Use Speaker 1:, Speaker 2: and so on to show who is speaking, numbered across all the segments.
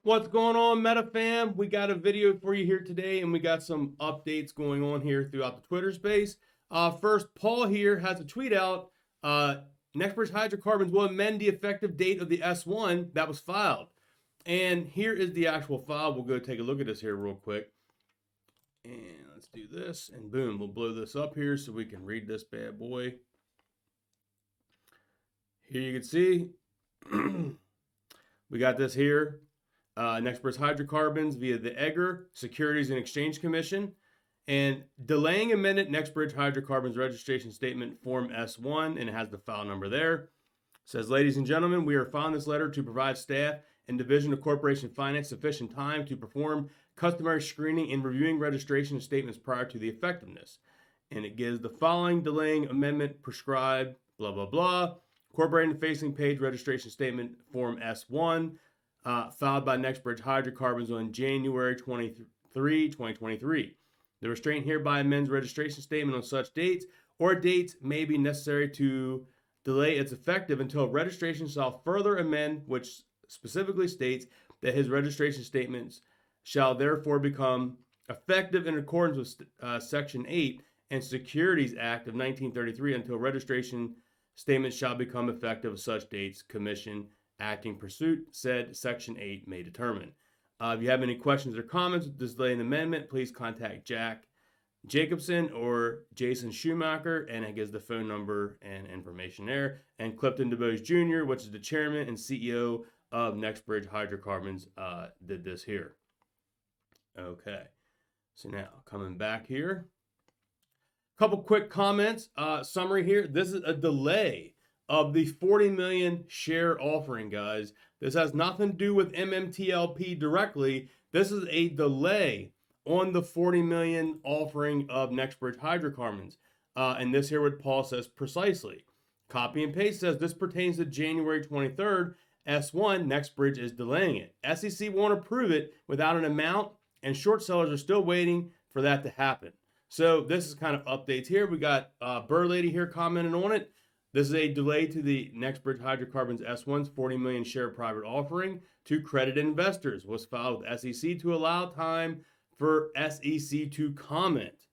Speaker 1: What's going on, Meta fam? We got a video for you here today, and we got some updates going on here throughout the Twitter space. First, Paul here has a tweet out. Nextbridge Hydrocarbons will amend the effective date of the S-1 that was filed. And here is the actual file. We'll go take a look at this here real quick. And let's do this, and boom, we'll blow this up here so we can read this bad boy. Here you can see, we got this here. Nextbridge Hydrocarbons via the EGR, Securities and Exchange Commission, and delaying amended Nextbridge Hydrocarbons registration statement form S1, and it has the file number there. It says, ladies and gentlemen, we are filing this letter to provide staff and Division of Corporation Finance sufficient time to perform customary screening and reviewing registration statements prior to the effectiveness. And it gives the following delaying amendment prescribed, blah, blah, blah. Corporation facing page registration statement form S1, filed by Nextbridge Hydrocarbons on January 23, 2023. The restraint hereby amends registration statement on such dates, or dates may be necessary to delay its effective until registration shall further amend, which specifically states that his registration statements shall therefore become effective in accordance with Section 8 and Securities Act of 1933 until registration statements shall become effective of such dates, Commission acting pursuit said Section 8 may determine. If you have any questions or comments with this delaying amendment, please contact Jack Jacobson or Jason Schumacher, and it gives the phone number and information there. And Clifton DeBose Jr., which is the chairman and CEO of Nextbridge Hydrocarbons, did this here. Okay, so now coming back here. Couple quick comments. Summary here. This is a delay of the 40 million share offering, guys. This has nothing to do with MMTLP directly. This is a delay on the 40 million offering of Nextbridge Hydrocarbons. And this here what Paul says precisely. Copy and paste says this pertains to January 23rd. S1, Nextbridge is delaying it. SEC won't approve it without an amount, and short sellers are still waiting for that to happen. So this is kind of updates here. We got Bird Lady here commenting on it. This is a delay to the Nextbridge Hydrocarbons S1's 40 million share private offering to accredited investors. Was filed with SEC to allow time for SEC to comment.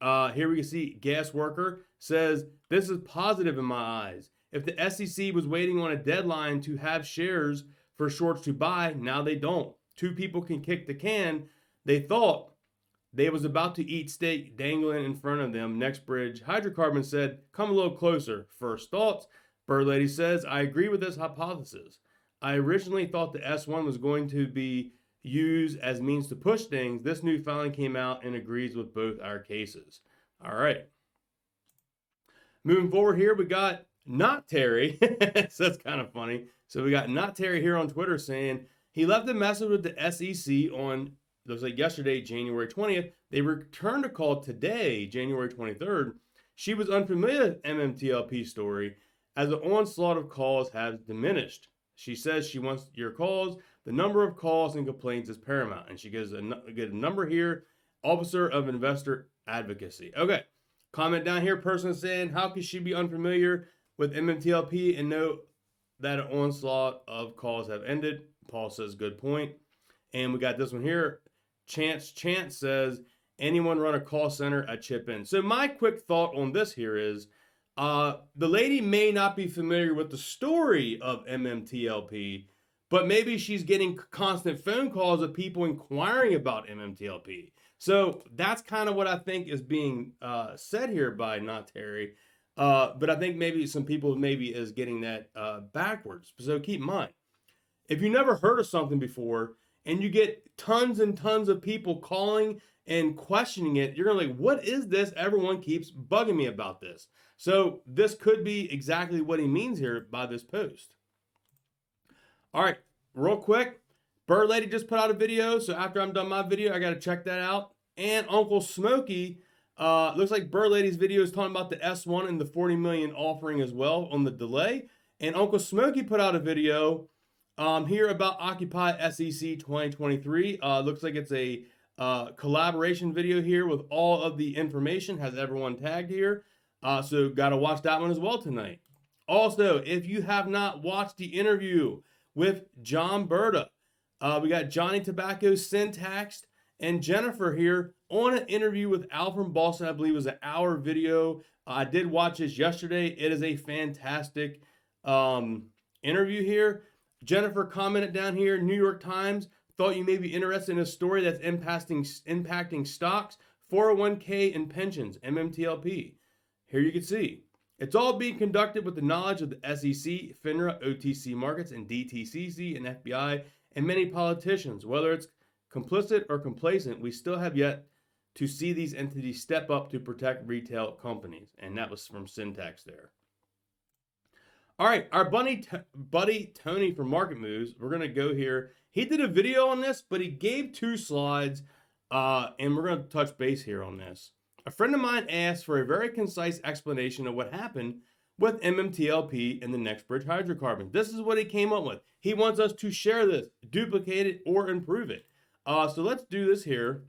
Speaker 1: Here we can see Gas Worker says, this is positive in my eyes. If the SEC was waiting on a deadline to have shares for shorts to buy, now they don't. Two people can kick the can. They thought they was about to eat steak dangling in front of them. Nextbridge Hydrocarbons said, come a little closer. First thoughts. Bird Lady says, I agree with this hypothesis. I originally thought the S1 was going to be used as means to push things. This new filing came out and agrees with both our cases. All right. Moving forward here, we got Not Terry. So that's kind of funny. So we got Not Terry here on Twitter saying he left a message with the SEC on, looks like yesterday, January 20th. They returned a call today, January 23rd. She was unfamiliar with MMTLP story as the onslaught of calls has diminished. She says she wants your calls. The number of calls and complaints is paramount. And she gives a number here, Officer of Investor Advocacy. Okay, comment down here, person saying, how could she be unfamiliar with MMTLP and know that an onslaught of calls have ended? Paul says, good point. And we got this one here. Chance says, anyone run a call center, I chip in. So my quick thought on this here is, the lady may not be familiar with the story of MMTLP, but maybe she's getting constant phone calls of people inquiring about MMTLP. So that's kind of what I think is being said here by Not Terry. But I think maybe some people maybe is getting that backwards. So keep in mind, if you never heard of something before, and you get tons and tons of people calling and questioning it, you're gonna like, what is this? Everyone keeps bugging me about this. So this could be exactly what he means here by this post. All right, real quick, Bird Lady just put out a video. So after I'm done my video, I got to check that out. And Uncle Smokey, looks like Bird Lady's video is talking about the S1 and the 40 million offering as well on the delay. And Uncle Smokey put out a video here about Occupy SEC 2023. Looks like it's a collaboration video here with all of the information, has everyone tagged here. So got to watch that one as well tonight. Also, if you have not watched the interview with John Berta, We got Johnny Tobacco, Syntaxed, and Jennifer here on an interview with Al from Boston. I believe it was an hour video. I did watch this yesterday. It is a fantastic interview here. Jennifer commented down here, New York Times, thought you may be interested in a story that's impacting stocks, 401k, and pensions, MMTLP. Here you can see. It's all being conducted with the knowledge of the SEC, FINRA, OTC Markets, and DTCC, and FBI, and many politicians. Whether it's complicit or complacent, we still have yet to see these entities step up to protect retail companies. And that was from Syntax there. All right, our buddy Tony from Market Moves, we're going to go here. He did a video on this, but he gave 2 slides, and we're going to touch base here on this. A friend of mine asked for a very concise explanation of what happened with MMTLP and the Nextbridge hydrocarbon. This is what he came up with. He wants us to share this, duplicate it, or improve it. So let's do this here,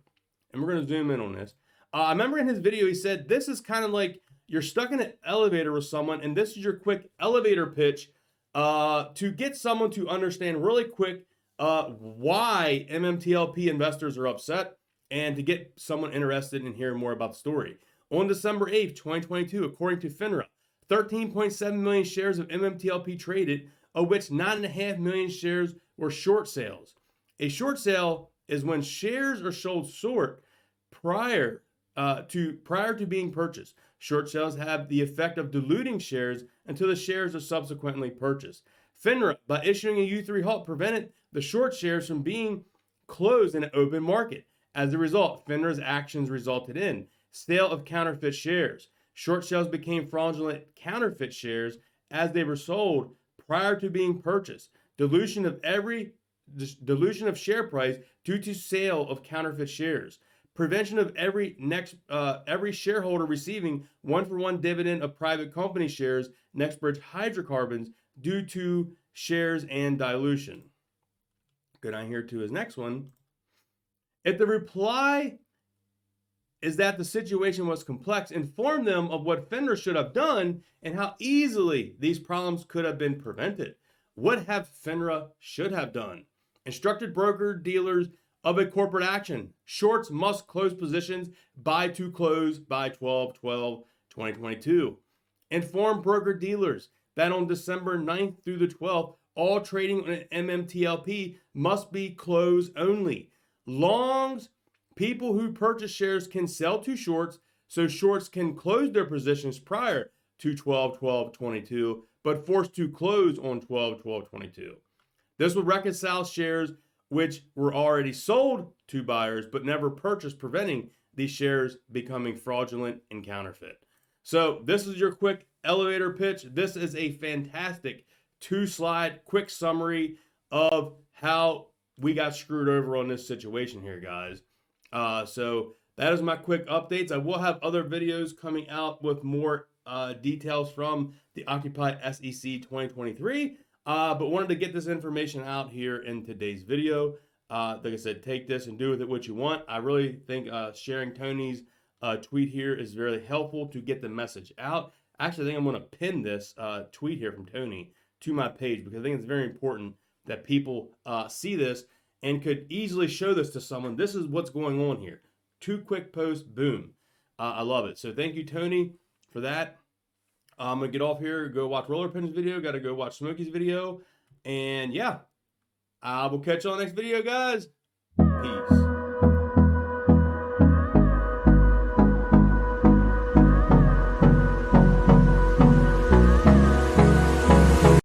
Speaker 1: and we're going to zoom in on this. I remember in his video, he said, this is kind of like you're stuck in an elevator with someone, and this is your quick elevator pitch to get someone to understand really quick why MMTLP investors are upset and to get someone interested in hearing more about the story. On December 8th, 2022, according to FINRA, 13.7 million shares of MMTLP traded, of which 9.5 million shares were short sales. A short sale is when shares are sold short prior to being purchased. Short sales have the effect of diluting shares until the shares are subsequently purchased. FINRA, by issuing a U3 halt, prevented the short shares from being closed in an open market. As a result, FINRA's actions resulted in sale of counterfeit shares. Short sales became fraudulent counterfeit shares as they were sold prior to being purchased. Dilution of share price due to sale of counterfeit shares. Prevention of every shareholder receiving 1-for-1 dividend of private company shares, Nextbridge hydrocarbons, due to shares and dilution. Go down here to his next one. If the reply is that the situation was complex, inform them of what FINRA should have done and how easily these problems could have been prevented. What have FINRA should have done? Instructed broker dealers of a corporate action. Shorts must close positions to close by 12/12/2022. Inform broker dealers that on December 9th through the 12th, all trading on MMTLP must be close only. Longs, people who purchase shares can sell to shorts, so shorts can close their positions prior to 12/12/22, but forced to close on 12/12/22. This will reconcile shares which were already sold to buyers but never purchased, preventing these shares becoming fraudulent and counterfeit. So this is your quick elevator pitch. This is a fantastic 2-slide quick summary of how we got screwed over on this situation here, guys. So that is my quick updates. I will have other videos coming out with more details from the Occupy SEC 2023. But wanted to get this information out here in today's video. Like I said, take this and do with it what you want. I really think sharing Tony's tweet here is very helpful to get the message out. Actually, I think I'm going to pin this tweet here from Tony to my page because I think it's very important that people see this and could easily show this to someone. This is what's going on here. 2 quick posts, boom. I love it. So thank you, Tony, for that. I'm going to get off here, go watch Roller Pin's video, got to go watch Smokey's video. And yeah, I will catch you on the next video, guys. Peace.